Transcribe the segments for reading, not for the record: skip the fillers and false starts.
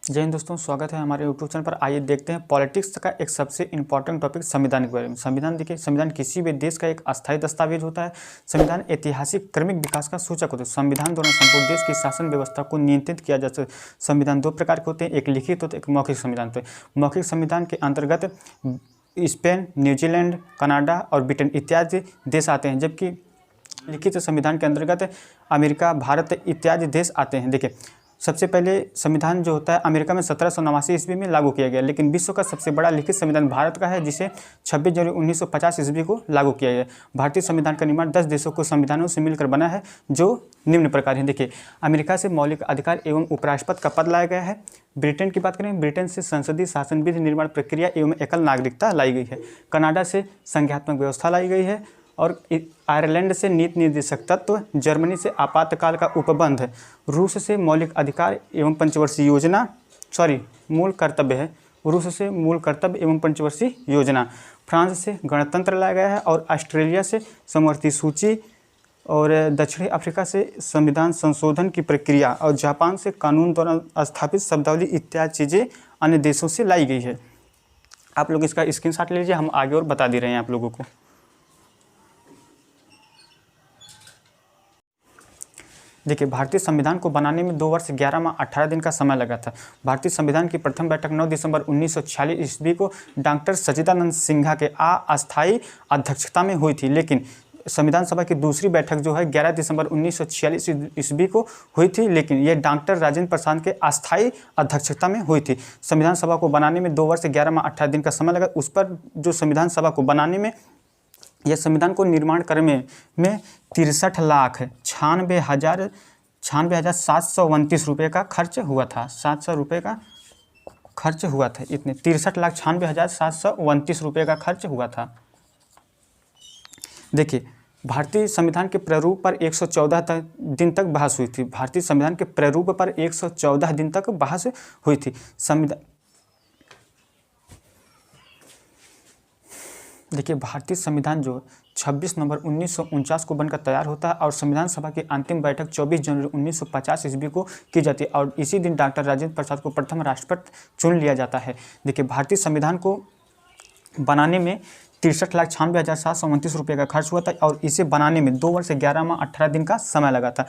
जय हिंद दोस्तों, स्वागत है हमारे यूट्यूब चैनल पर। आइए देखते हैं पॉलिटिक्स का एक सबसे इंपॉर्टेंट टॉपिक संविधान के बारे में। संविधान देखिए, संविधान किसी भी देश का एक अस्थायी दस्तावेज होता है। संविधान ऐतिहासिक क्रमिक विकास का सूचक होता है। संविधान द्वारा संपूर्ण देश की शासन व्यवस्था को नियंत्रित किया जा सकता है। संविधान दो प्रकार के होते हैं, एक लिखित होता है, एक मौखिक संविधान होता है। मौखिक संविधान के अंतर्गत स्पेन, न्यूजीलैंड, कनाडा और ब्रिटेन इत्यादि देश आते हैं, जबकि लिखित संविधान के अंतर्गत अमेरिका, भारत इत्यादि देश आते हैं। देखिए, सबसे पहले संविधान जो होता है अमेरिका में 1789 ईस्वी में लागू किया गया, लेकिन विश्व का सबसे बड़ा लिखित संविधान भारत का है, जिसे 26 जनवरी 1950 ईस्वी को लागू किया गया। भारतीय संविधान का निर्माण 10 देशों को संविधानों से मिलकर बना है, जो निम्न प्रकार हैं। देखिए, अमेरिका से मौलिक अधिकार एवं उपराष्ट्रपति का पद लाया गया है। ब्रिटेन की बात करें, ब्रिटेन से संसदीय शासन विधि निर्माण प्रक्रिया एवं एकल नागरिकता लाई गई है। कनाडा से संघात्मक व्यवस्था लाई गई है और आयरलैंड से नीति निर्देशक तत्व, जर्मनी से आपातकाल का उपबंध, रूस से मौलिक अधिकार एवं पंचवर्षीय योजना मूल कर्तव्य है, रूस से मूल कर्तव्य एवं पंचवर्षीय योजना, फ्रांस से गणतंत्र लाया गया है और ऑस्ट्रेलिया से समवर्ती सूची और दक्षिणी अफ्रीका से संविधान संशोधन की प्रक्रिया और जापान से कानून द्वारा स्थापित शब्दावली इत्यादि चीज़ें अन्य देशों से लाई गई है। आप लोग इसका स्क्रीनशॉट ले लीजिए, हम आगे और बता दे रहे हैं आप लोगों को। देखिए, भारतीय संविधान को बनाने में 2 वर्ष 11 माह 18 दिन का समय लगा था। भारतीय संविधान की प्रथम बैठक 9 दिसंबर 1946 ईस्वी को डॉक्टर सच्चिदानंद सिन्हा के अस्थायी अध्यक्षता में हुई थी, लेकिन संविधान सभा की दूसरी बैठक जो है 11 दिसंबर 1946 ईस्वी को हुई थी, लेकिन ये डॉक्टर राजेंद्र प्रसाद के अस्थायी अध्यक्षता में हुई थी। संविधान सभा को बनाने में 2 वर्ष 11 माह 18 दिन का समय लगा। उस पर जो संविधान सभा को बनाने में, यह संविधान को निर्माण करने में 63,96,729 रुपये का खर्च हुआ था। 700 रुपये का खर्च हुआ था। इतने 63,96,729 रुपये का खर्च हुआ था। देखिए, भारतीय संविधान के प्रारूप पर 114 दिन तक बहस हुई थी। भारतीय संविधान के प्रारूप पर 114 दिन तक बहस हुई थी। देखिए, भारतीय संविधान जो 26 नवंबर 1949 को बनकर तैयार होता है और संविधान सभा की अंतिम बैठक 24 जनवरी 1950 ईस्वी को की जाती है और इसी दिन डॉक्टर राजेंद्र प्रसाद को प्रथम राष्ट्रपति चुन लिया जाता है। देखिए, भारतीय संविधान को बनाने में 63,96,729 रुपये का खर्च हुआ था और इसे बनाने में 2 वर्ष 11 माह 18 दिन का समय लगा था।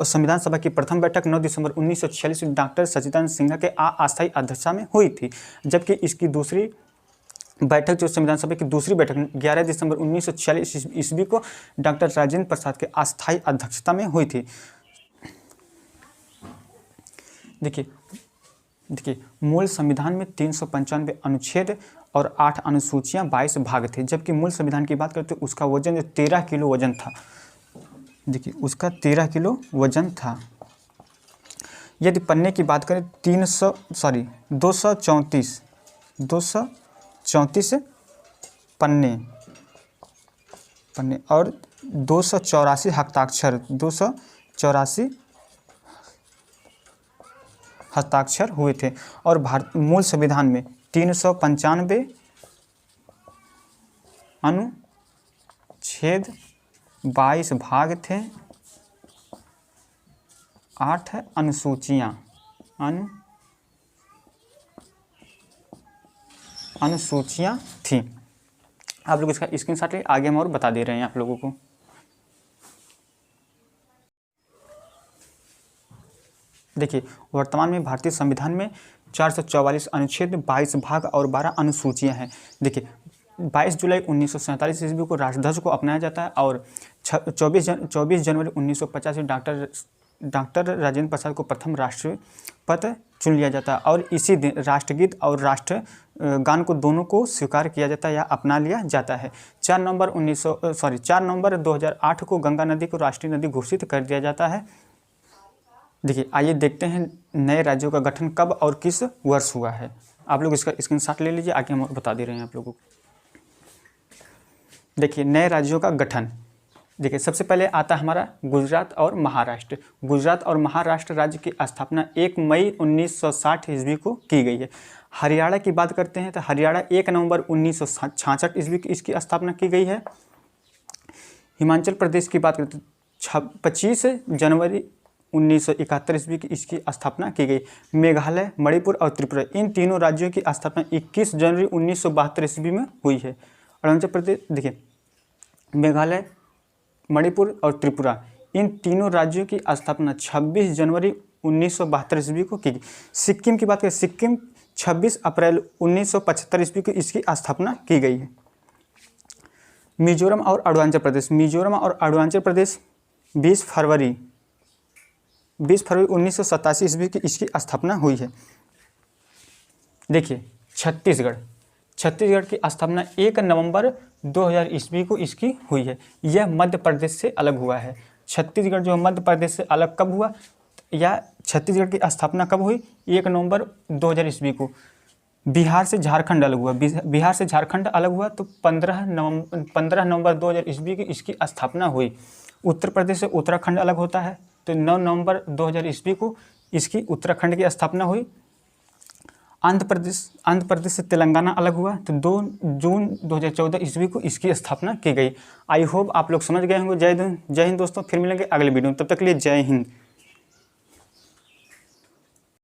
संविधान सभा की प्रथम बैठक 9 दिसंबर 1946 में डॉक्टर सच्चिदानंद सिन्हा के अस्थायी अध्यक्षता में हुई थी, जबकि इसकी दूसरी बैठक जो संविधान सभा की दूसरी बैठक 11 दिसंबर 1946 ईस्वी को डॉक्टर राजेंद्र प्रसाद के अस्थायी अध्यक्षता में हुई थी। देखिए, मूल संविधान में 395 अनुच्छेद और 8 अनुसूचियां 22 भाग थे, जबकि मूल संविधान की बात करते उसका वजन जो 13 किलो वजन था। देखिए, उसका 13 किलो वजन था। यदि पन्ने की बात करें 234 पन्ने और 284 हस्ताक्षर 284 हस्ताक्षर हुए थे और मूल संविधान में 395 अनुच्छेद 22 भाग थे, 8 अनुसूचियां थी। आप लोग इसका स्क्रीनशॉट ले, आगे हम और बता दे रहे हैं आप लोगों को। देखिए, वर्तमान में भारतीय संविधान में 444 अनुच्छेद, 22 भाग और 12 अनुसूचियां हैं। देखिए, 22 जुलाई 1947 ईस्वी को राष्ट्रध्वज को अपनाया जाता है और 24 जनवरी 1950 में डॉक्टर राजेंद्र प्रसाद को प्रथम राष्ट्रपति चुन लिया जाता है और इसी दिन राष्ट्रगीत और राष्ट्रगान को दोनों को स्वीकार किया जाता है या अपना लिया जाता है। 4 नवंबर 2008 को गंगा नदी को राष्ट्रीय नदी घोषित कर दिया जाता है। देखिए, आइए देखते हैं नए राज्यों का गठन कब और किस वर्ष हुआ है। आप लोग इसका स्क्रीनशॉट ले लीजिए, आगे हम बता दे रहे हैं आप लोगों को। देखिए, नए राज्यों का गठन। देखिए, सबसे पहले आता है हमारा गुजरात और महाराष्ट्र। गुजरात और महाराष्ट्र राज्य की स्थापना 1 मई 1960 ईस्वी को की गई है। हरियाणा की बात करते हैं तो हरियाणा 1 नवंबर 1966 ईस्वी की इसकी स्थापना की गई है। हिमाचल प्रदेश की बात करते हैं 25 जनवरी 1971 ईस्वी की इसकी स्थापना की गई। मेघालय, मणिपुर और त्रिपुरा, इन तीनों राज्यों की स्थापना 21 जनवरी 1972 ईस्वी में हुई है। अरुणाचल प्रदेश, देखिए मेघालय, मणिपुर और त्रिपुरा, इन तीनों राज्यों की स्थापना 26 जनवरी 1972 ईस्वी को की गई। सिक्किम की बात करें, सिक्किम 26 अप्रैल 1975 ईस्वी को इसकी स्थापना की गई है। मिजोरम और अरुणाचल प्रदेश, मिजोरम और अरुणाचल प्रदेश 20 फरवरी 1987 ईस्वी की इसकी स्थापना हुई है। देखिए छत्तीसगढ़ की स्थापना 1 नवंबर 2000 ईस्वी को इसकी हुई है। यह मध्य प्रदेश से अलग हुआ है। छत्तीसगढ़ जो मध्य प्रदेश से अलग कब हुआ, या छत्तीसगढ़ की स्थापना कब हुई, 1 नवंबर 2000 ईस्वी को। बिहार से झारखंड अलग हुआ, बिहार से झारखंड अलग हुआ तो 15 नवंबर 2000 ईस्वी की इसकी स्थापना हुई। उत्तर प्रदेश से उत्तराखंड अलग होता है तो 9 नवंबर 2000 ईस्वी को इसकी उत्तराखंड की स्थापना हुई। आंध्र प्रदेश से तेलंगाना अलग हुआ तो 2 जून 2014 ईस्वी को इसकी स्थापना की गई। आई होप आप लोग समझ गए होंगे। जय हिंद दोस्तों, फिर मिलेंगे अगले वीडियो में, तब तक के लिए जय हिंद।